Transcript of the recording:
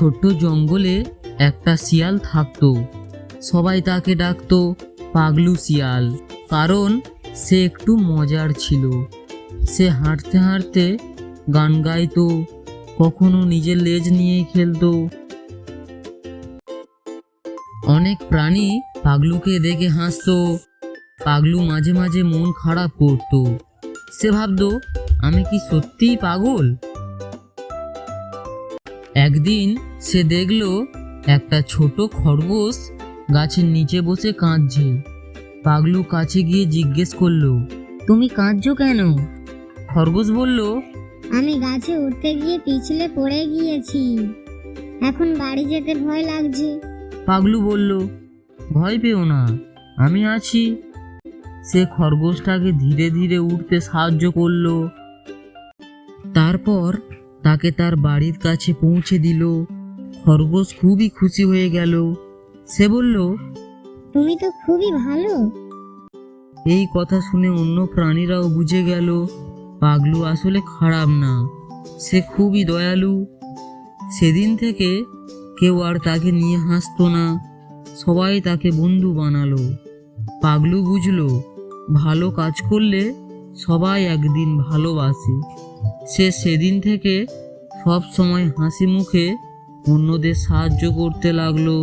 ছোট্ট জঙ্গলে একটা শিয়াল থাকতো। সবাই তাকে ডাকতো পাগলু শিয়াল, কারণ সে একটু মজার ছিল। সে হাঁটতে হাঁটতে গান গাইতো, কখনো নিজের লেজ নিয়ে খেলতো। অনেক প্রাণী পাগলুকে দেখে হাসতো। পাগলু মাঝে মাঝে মন খারাপ করতো। সে ভাবতো, আমি কি সত্যিই পাগল? একদিন সে দেখল একটা ছোট খরগোশ গাছের নিচে বসে কাঁদছে। পাগলু কাছে গিয়ে জিজ্ঞেস করলো, তুমি কাঁদছো কেন? খরগোশ বলল, আমি গাছে উঠতে গিয়ে পিছলে পড়ে গিয়েছি, এখন বাড়ি যেতে ভয় লাগছে। পাগলু বলল, ভয় পেও না, আমি আছি। সে খরগোশটাকে ধীরে ধীরে উঠতে সাহায্য করলো। তারপর তাকে তার বাড়ির কাছে পৌঁছে দিল। খরগোশ খুবই খুশি হয়ে গেল। সে বলল, তুমি তো খুবই ভালো। এই কথা শুনে অন্য প্রাণীরাও বুঝে গেল পাগলু আসলে খারাপ না, সে খুবই দয়ালু। সেদিন থেকে কেউ আর তাকে নিয়ে হাসতো না, সবাই তাকে বন্ধু বানালো। পাগলু বুঝলো, ভালো কাজ করলে সবাই একদিন ভালোবাসে। সে সেদিন থেকে সব সময় হাসি মুখে অন্যদের সাহায্য করতে লাগলো।